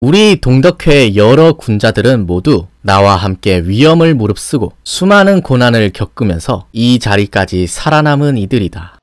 우리 동덕회의 여러 군자들은 모두 나와 함께 위험을 무릅쓰고 수많은 고난을 겪으면서 이 자리까지 살아남은 이들이다.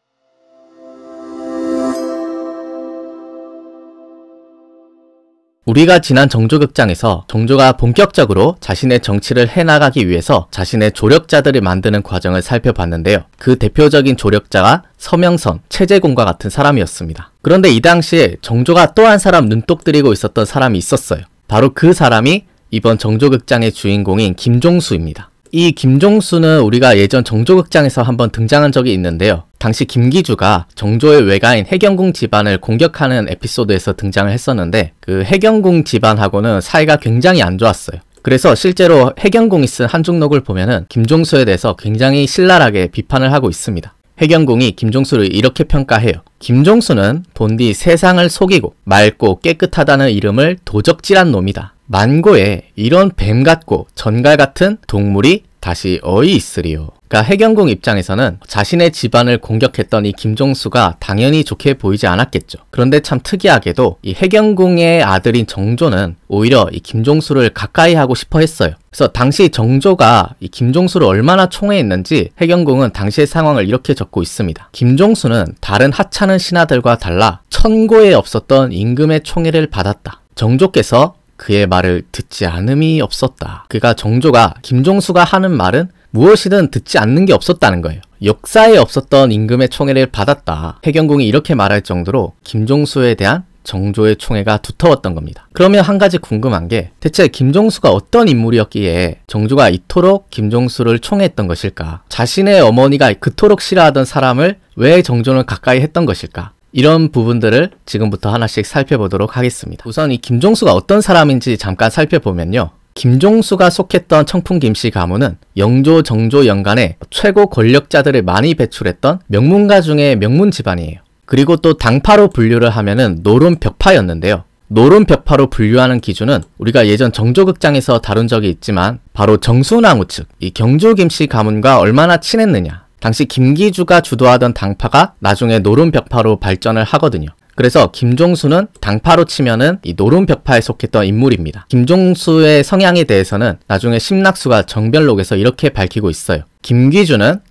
우리가 지난 정조극장에서 정조가 본격적으로 자신의 정치를 해나가기 위해서 자신의 조력자들을 만드는 과정을 살펴봤는데요. 그 대표적인 조력자가 서명선, 채재공과 같은 사람이었습니다. 그런데 이 당시에 정조가 또 한 사람 눈독 들이고 있었던 사람이 있었어요. 바로 그 사람이 이번 정조극장의 주인공인 김종수입니다. 이 김종수는 우리가 예전 정조극장에서 한번 등장한 적이 있는데요. 당시 김기주가 정조의 외가인 해경궁 집안을 공격하는 에피소드에서 등장을 했었는데 그 해경궁 집안하고는 사이가 굉장히 안 좋았어요. 그래서 실제로 해경궁이 쓴 한중록을 보면은 김종수에 대해서 굉장히 신랄하게 비판을 하고 있습니다. 해경궁이 김종수를 이렇게 평가해요. 김종수는 본디 세상을 속이고 맑고 깨끗하다는 이름을 도적질한 놈이다. 만고에 이런 뱀 같고 전갈 같은 동물이 다시 어이 있으리요. 그러니까 해경궁 입장에서는 자신의 집안을 공격했던 이 김종수가 당연히 좋게 보이지 않았겠죠. 그런데 참 특이하게도 이 해경궁의 아들인 정조는 오히려 이 김종수를 가까이 하고 싶어 했어요. 그래서 당시 정조가 이 김종수를 얼마나 총애했는지 해경궁은 당시의 상황을 이렇게 적고 있습니다. 김종수는 다른 하찮은 신하들과 달라 천고에 없었던 임금의 총애를 받았다. 정조께서 그의 말을 듣지 않음이 없었다. 그러니까 정조가 김종수가 하는 말은 무엇이든 듣지 않는 게 없었다는 거예요. 역사에 없었던 임금의 총애를 받았다. 해경궁이 이렇게 말할 정도로 김종수에 대한 정조의 총애가 두터웠던 겁니다. 그러면 한 가지 궁금한 게 대체 김종수가 어떤 인물이었기에 정조가 이토록 김종수를 총애했던 것일까? 자신의 어머니가 그토록 싫어하던 사람을 왜 정조는 가까이 했던 것일까? 이런 부분들을 지금부터 하나씩 살펴보도록 하겠습니다. 우선 이 김종수가 어떤 사람인지 잠깐 살펴보면요. 김종수가 속했던 청풍 김씨 가문은 영조, 정조 연간에 최고 권력자들을 많이 배출했던 명문가 중에 명문 집안이에요. 그리고 또 당파로 분류를 하면은 노론벽파였는데요. 노론벽파로 분류하는 기준은 우리가 예전 정조극장에서 다룬 적이 있지만 바로 정순왕후 측, 이 경조 김씨 가문과 얼마나 친했느냐. 당시 김기주가 주도하던 당파가 나중에 노론벽파로 발전을 하거든요. 그래서 김종수는 당파로 치면은 이 노론벽파에 속했던 인물입니다. 김종수의 성향에 대해서는 나중에 심낙수가 정별록에서 이렇게 밝히고 있어요. 김기주는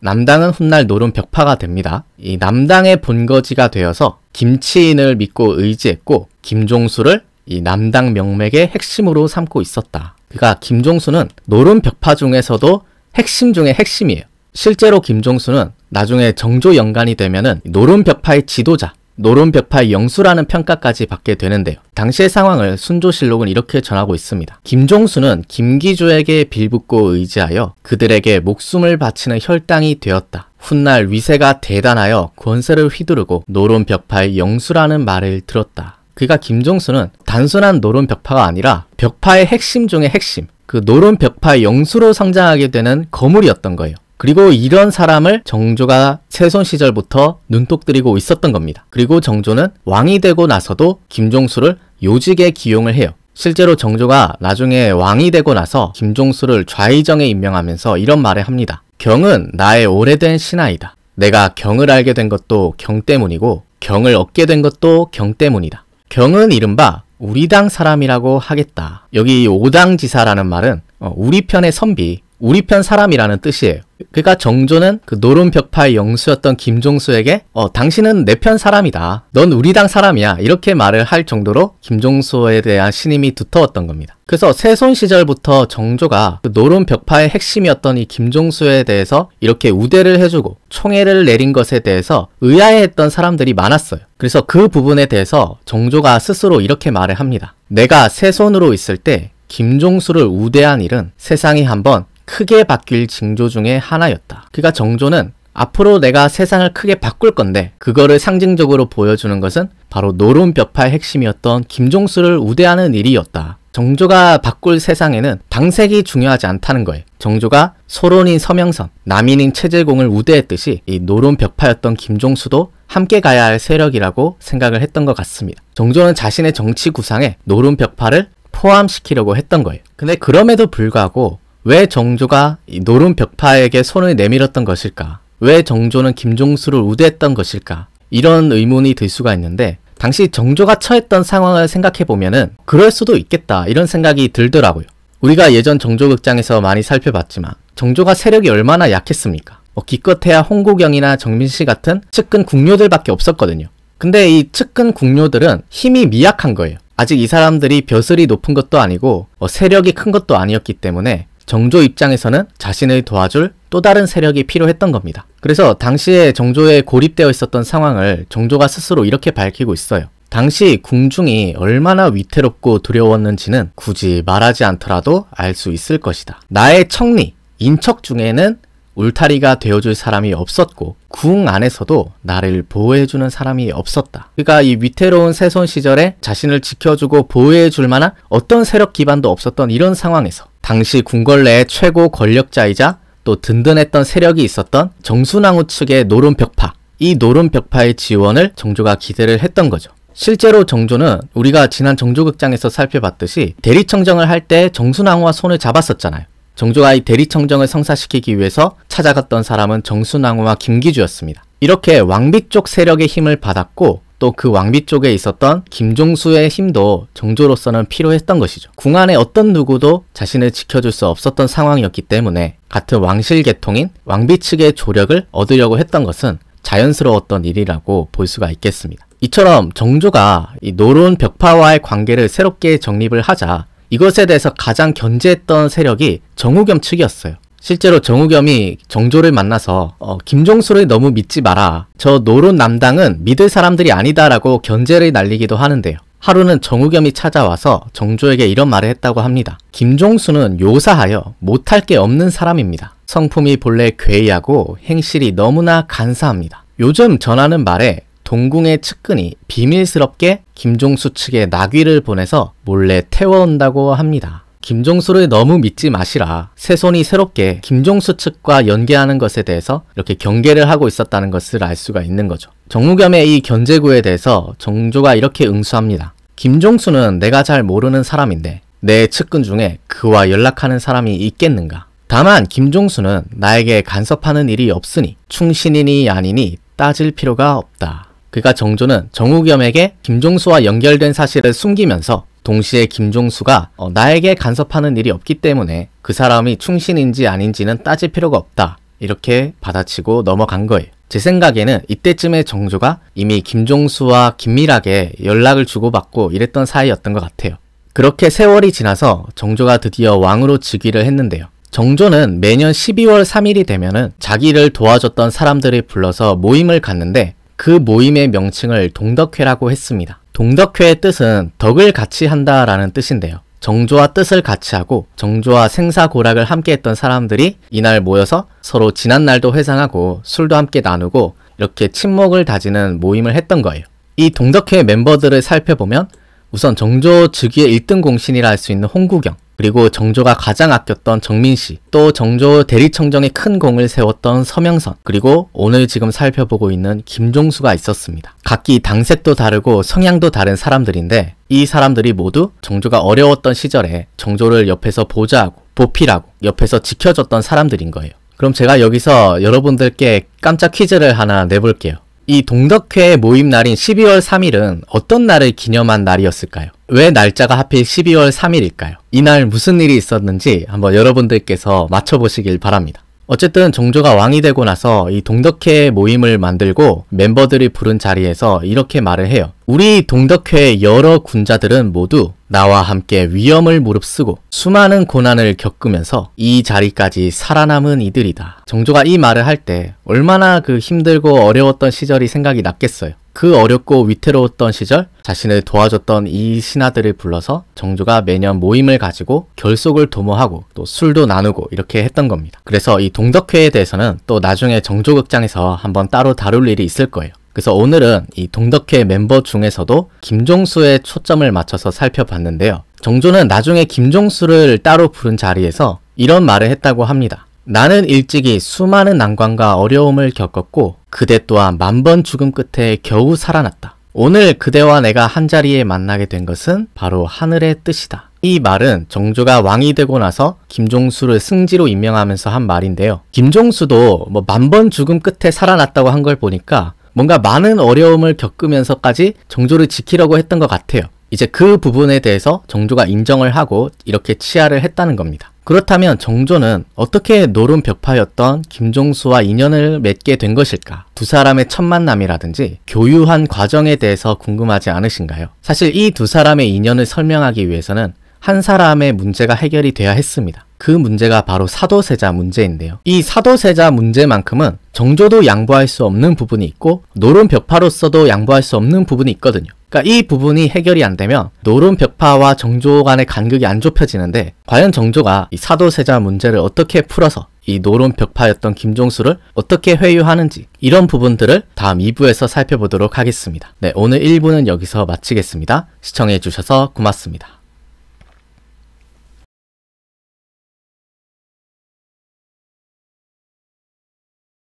남당은 훗날 노론벽파가 됩니다. 이 남당의 본거지가 되어서 김치인을 믿고 의지했고 김종수를 이 남당 명맥의 핵심으로 삼고 있었다. 그러니까 김종수는 노론벽파 중에서도 핵심 중에 핵심이에요. 실제로 김종수는 나중에 정조 연간이 되면은 노론벽파의 지도자, 노론벽파의 영수라는 평가까지 받게 되는데요. 당시의 상황을 순조실록은 이렇게 전하고 있습니다. 김종수는 김기주에게 빌붙고 의지하여 그들에게 목숨을 바치는 혈당이 되었다. 훗날 위세가 대단하여 권세를 휘두르고 노론벽파의 영수라는 말을 들었다. 그러니까 김종수는 단순한 노론벽파가 아니라 벽파의 핵심 중의 핵심, 그 노론벽파의 영수로 성장하게 되는 거물이었던 거예요. 그리고 이런 사람을 정조가 세손 시절부터 눈독 들이고 있었던 겁니다. 그리고 정조는 왕이 되고 나서도 김종수를 요직에 기용을 해요. 실제로 정조가 나중에 왕이 되고 나서 김종수를 좌의정에 임명하면서 이런 말을 합니다. 경은 나의 오래된 신하이다. 내가 경을 알게 된 것도 경 때문이고 경을 얻게 된 것도 경 때문이다. 경은 이른바 우리 당 사람이라고 하겠다. 여기 오당지사라는 말은 우리 편의 선비, 우리 편 사람이라는 뜻이에요. 그러니까 정조는 그 노론벽파의 영수였던 김종수에게 당신은 내 편 사람이다. 넌 우리 당 사람이야. 이렇게 말을 할 정도로 김종수에 대한 신임이 두터웠던 겁니다. 그래서 세손 시절부터 정조가 그 노론벽파의 핵심이었던 이 김종수에 대해서 이렇게 우대를 해주고 총애를 내린 것에 대해서 의아해했던 사람들이 많았어요. 그래서 그 부분에 대해서 정조가 스스로 이렇게 말을 합니다. 내가 세손으로 있을 때 김종수를 우대한 일은 세상이 한번 크게 바뀔 징조 중에 하나였다. 그러니까 정조는 앞으로 내가 세상을 크게 바꿀 건데 그거를 상징적으로 보여주는 것은 바로 노론벽파의 핵심이었던 김종수를 우대하는 일이었다. 정조가 바꿀 세상에는 당색이 중요하지 않다는 거예요. 정조가 소론인 서명선, 남인인 채재공을 우대했듯이 이 노론벽파였던 김종수도 함께 가야 할 세력이라고 생각을 했던 것 같습니다. 정조는 자신의 정치 구상에 노론벽파를 포함시키려고 했던 거예요. 근데 그럼에도 불구하고 왜 정조가 이 노론벽파에게 손을 내밀었던 것일까? 왜 정조는 김종수를 우대했던 것일까? 이런 의문이 들 수가 있는데 당시 정조가 처했던 상황을 생각해보면은 그럴 수도 있겠다 이런 생각이 들더라고요. 우리가 예전 정조극장에서 많이 살펴봤지만 정조가 세력이 얼마나 약했습니까? 기껏해야 홍국영이나 정민씨 같은 측근 궁료들밖에 없었거든요. 근데 이 측근 궁료들은 힘이 미약한 거예요. 아직 이 사람들이 벼슬이 높은 것도 아니고 세력이 큰 것도 아니었기 때문에 정조 입장에서는 자신을 도와줄 또 다른 세력이 필요했던 겁니다. 그래서 당시에 정조에 고립되어 있었던 상황을 정조가 스스로 이렇게 밝히고 있어요. 당시 궁중이 얼마나 위태롭고 두려웠는지는 굳이 말하지 않더라도 알 수 있을 것이다. 나의 척리, 인척 중에는 울타리가 되어줄 사람이 없었고 궁 안에서도 나를 보호해주는 사람이 없었다. 그러니까 이 위태로운 세손 시절에 자신을 지켜주고 보호해줄 만한 어떤 세력 기반도 없었던 이런 상황에서 당시 궁궐내의 최고 권력자이자 또 든든했던 세력이 있었던 정순왕후 측의 노론벽파, 이 노론벽파의 지원을 정조가 기대를 했던 거죠. 실제로 정조는 우리가 지난 정조극장에서 살펴봤듯이 대리청정을 할 때 정순왕후와 손을 잡았었잖아요. 정조가 이 대리청정을 성사시키기 위해서 찾아갔던 사람은 정순왕후와 김기주였습니다. 이렇게 왕비 쪽 세력의 힘을 받았고 또 그 왕비 쪽에 있었던 김종수의 힘도 정조로서는 필요했던 것이죠. 궁 안에 어떤 누구도 자신을 지켜줄 수 없었던 상황이었기 때문에 같은 왕실 계통인 왕비 측의 조력을 얻으려고 했던 것은 자연스러웠던 일이라고 볼 수가 있겠습니다. 이처럼 정조가 이 노론 벽파와의 관계를 새롭게 정립을 하자 이것에 대해서 가장 견제했던 세력이 정우겸 측이었어요. 실제로 정우겸이 정조를 만나서 김종수를 너무 믿지 마라. 저 노론 남당은 믿을 사람들이 아니다라고 견제를 날리기도 하는데요. 하루는 정우겸이 찾아와서 정조에게 이런 말을 했다고 합니다. 김종수는 요사하여 못할 게 없는 사람입니다. 성품이 본래 괴이하고 행실이 너무나 간사합니다. 요즘 전하는 말에 동궁의 측근이 비밀스럽게 김종수 측에 나귀를 보내서 몰래 태워온다고 합니다. 김종수를 너무 믿지 마시라. 세손이 새롭게 김종수 측과 연계하는 것에 대해서 이렇게 경계를 하고 있었다는 것을 알 수가 있는 거죠. 정우겸의 이 견제구에 대해서 정조가 이렇게 응수합니다. 김종수는 내가 잘 모르는 사람인데 내 측근 중에 그와 연락하는 사람이 있겠는가? 다만 김종수는 나에게 간섭하는 일이 없으니 충신이니 아니니 따질 필요가 없다. 그러니까 정조는 정우겸에게 김종수와 연결된 사실을 숨기면서 동시에 김종수가 나에게 간섭하는 일이 없기 때문에 그 사람이 충신인지 아닌지는 따질 필요가 없다. 이렇게 받아치고 넘어간 거예요. 제 생각에는 이때쯤에 정조가 이미 김종수와 긴밀하게 연락을 주고받고 이랬던 사이였던 것 같아요. 그렇게 세월이 지나서 정조가 드디어 왕으로 즉위를 했는데요. 정조는 매년 12월 3일이 되면은 자기를 도와줬던 사람들을 불러서 모임을 갖는데 그 모임의 명칭을 동덕회라고 했습니다. 동덕회의 뜻은 덕을 같이 한다라는 뜻인데요. 정조와 뜻을 같이 하고 정조와 생사고락을 함께 했던 사람들이 이날 모여서 서로 지난날도 회상하고 술도 함께 나누고 이렇게 친목을 다지는 모임을 했던 거예요. 이 동덕회 멤버들을 살펴보면 우선 정조 즉위의 1등 공신이라 할 수 있는 홍국영, 그리고 정조가 가장 아꼈던 정민씨, 또 정조 대리청정에 큰 공을 세웠던 서명선, 그리고 오늘 지금 살펴보고 있는 김종수가 있었습니다. 각기 당색도 다르고 성향도 다른 사람들인데 이 사람들이 모두 정조가 어려웠던 시절에 정조를 옆에서 보좌하고 보필하고 옆에서 지켜줬던 사람들인 거예요. 그럼 제가 여기서 여러분들께 깜짝 퀴즈를 하나 내볼게요. 이 동덕회 모임 날인 12월 3일은 어떤 날을 기념한 날이었을까요? 왜 날짜가 하필 12월 3일일까요? 이날 무슨 일이 있었는지 한번 여러분들께서 맞춰보시길 바랍니다. 어쨌든 정조가 왕이 되고 나서 이 동덕회 모임을 만들고 멤버들이 부른 자리에서 이렇게 말을 해요. 우리 동덕회의 여러 군자들은 모두 나와 함께 위험을 무릅쓰고 수많은 고난을 겪으면서 이 자리까지 살아남은 이들이다. 정조가 이 말을 할 때 얼마나 그 힘들고 어려웠던 시절이 생각이 났겠어요. 그 어렵고 위태로웠던 시절 자신을 도와줬던 이 신하들을 불러서 정조가 매년 모임을 가지고 결속을 도모하고 또 술도 나누고 이렇게 했던 겁니다. 그래서 이 동덕회에 대해서는 또 나중에 정조극장에서 한번 따로 다룰 일이 있을 거예요. 그래서 오늘은 이 동덕회 멤버 중에서도 김종수에 초점을 맞춰서 살펴봤는데요. 정조는 나중에 김종수를 따로 부른 자리에서 이런 말을 했다고 합니다. 나는 일찍이 수많은 난관과 어려움을 겪었고 그대 또한 만번 죽음 끝에 겨우 살아났다. 오늘 그대와 내가 한자리에 만나게 된 것은 바로 하늘의 뜻이다. 이 말은 정조가 왕이 되고 나서 김종수를 승지로 임명하면서 한 말인데요. 김종수도 만번 죽음 끝에 살아났다고 한 걸 보니까 뭔가 많은 어려움을 겪으면서까지 정조를 지키려고 했던 것 같아요. 이제 그 부분에 대해서 정조가 인정을 하고 이렇게 치하를 했다는 겁니다. 그렇다면 정조는 어떻게 노론벽파였던 김종수와 인연을 맺게 된 것일까? 두 사람의 첫 만남이라든지 교유한 과정에 대해서 궁금하지 않으신가요? 사실 이 두 사람의 인연을 설명하기 위해서는 한 사람의 문제가 해결이 돼야 했습니다. 그 문제가 바로 사도세자 문제인데요. 이 사도세자 문제만큼은 정조도 양보할 수 없는 부분이 있고 노론벽파로서도 양보할 수 없는 부분이 있거든요. 그러니까 이 부분이 해결이 안 되면 노론벽파와 정조 간의 간극이 안 좁혀지는데 과연 정조가 이 사도세자 문제를 어떻게 풀어서 이 노론벽파였던 김종수를 어떻게 회유하는지 이런 부분들을 다음 2부에서 살펴보도록 하겠습니다. 네, 오늘 1부는 여기서 마치겠습니다. 시청해주셔서 고맙습니다.